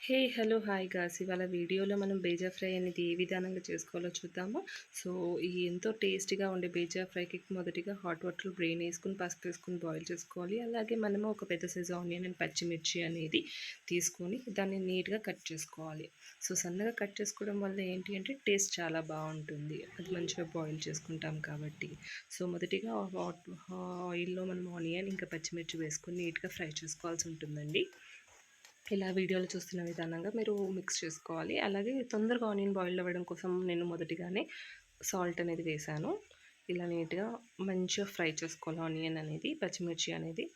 Hey hello hi guys ఇవాళ వీడియోలో మనం బేజా ఫ్రై అనేది ఏ విధానంగా చేసుకోవాలో చూద్దాము. సో ఈ ఎంతో టేస్టీగా ఉండే బేజా ఫ్రైకి మొదటిగా హాట్ వాటర్ బ్రెయిన్ వేసుకుని పసుపు వేసుకుని బాయిల్ చేసుకోవాలి. అలాగే మనము ఒక పెద్ద సైజు ఆనియన్ అండ్ పచ్చిమిర్చి అనేది తీసుకొని దాన్ని నీట్గా కట్ చేసుకోవాలి. సో సన్నగా కట్ చేసుకోవడం వల్ల ఏంటి అంటే టేస్ట్ చాలా బాగుంటుంది, అది మంచిగా బాయిల్ చేసుకుంటాం కాబట్టి. సో మొదటిగా ఆయిల్లో మనం ఆనియన్ ఇంకా పచ్చిమిర్చి వేసుకొని నీట్గా ఫ్రై చేసుకోవాల్సి ఉంటుందండి. ఇలా వీడియోలో చూస్తున్న విధానంగా మీరు మిక్స్ చేసుకోవాలి. అలాగే తొందరగా ఆనియన్ బాయిల్ అవ్వడం కోసం నేను మొదటిగానే సాల్ట్ అనేది వేశాను. ఇలా నీట్గా మంచిగా ఫ్రై చేసుకోవాలి ఆనియన్ అనేది, పచ్చిమిర్చి అనేది.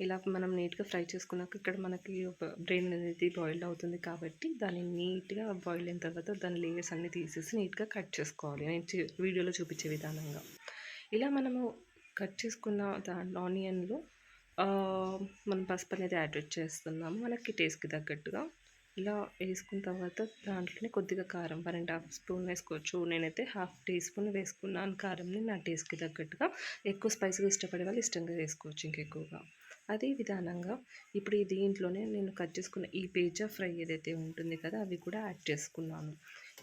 ఇలా మనం నీట్గా ఫ్రై చేసుకున్నాక ఇక్కడ మనకి బ్రెయిన్ అనేది బాయిల్ అవుతుంది కాబట్టి దాన్ని నీట్గా బాయిల్ అయిన తర్వాత దాని లేయర్స్ అన్నీ తీసేసి నీట్గా కట్ చేసుకోవాలి, నేను వీడియోలో చూపించే విధానంగా. ఇలా మనము కట్ చేసుకున్న ఆనియన్లో మనం పసుపు అనేది యాడ్ చేస్తున్నాము మనకి టేస్ట్కి తగ్గట్టుగా. ఇలా వేసుకున్న తర్వాత దాంట్లోనే కొద్దిగా కారం 1.5 స్పూన్ వేసుకోవచ్చు. నేనైతే 1/2 టీ స్పూన్ వేసుకున్నాను కారంని, నా టేస్ట్కి తగ్గట్టుగా. ఎక్కువ స్పైసీగా ఇష్టపడే వాళ్ళు ఇష్టంగా వేసుకోవచ్చు ఇంకెక్కువగా. అదే విధానంగా ఇప్పుడు దీంట్లోనే నేను కట్ చేసుకున్న ఈ బేజా ఫ్రై ఏదైతే ఉంటుంది కదా, అవి కూడా యాడ్ చేసుకున్నాను.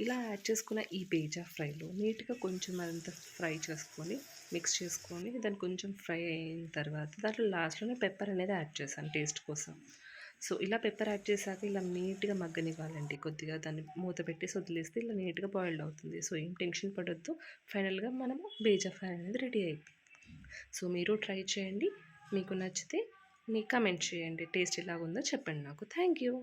ఇలా యాడ్ చేసుకున్న ఈ బేజా ఫ్రైలో నీట్గా కొంచెం అంతా ఫ్రై చేసుకొని మిక్స్ చేసుకొని దాన్ని కొంచెం ఫ్రై అయిన తర్వాత దాంట్లో లాస్ట్లోనే పెప్పర్ అనేది యాడ్ చేశాను టేస్ట్ కోసం. సో ఇలా పెప్పర్ యాడ్ చేశాక ఇలా నీట్గా మగ్గనివ్వాలండి. కొద్దిగా దాన్ని మూత పెట్టేసి వదిలేస్తే ఇలా నీట్గా బాయిల్డ్ అవుతుంది. సో ఏం టెన్షన్ పడొద్దు, ఫైనల్గా మనము బేజా ఫ్రై అనేది రెడీ అయిపోయింది. సో మీరు ట్రై చేయండి, మీకు నచ్చితే మీ కమెంట్ చేయండి, టేస్ట్ ఎలాగుందో చెప్పండి నాకు. Thank you.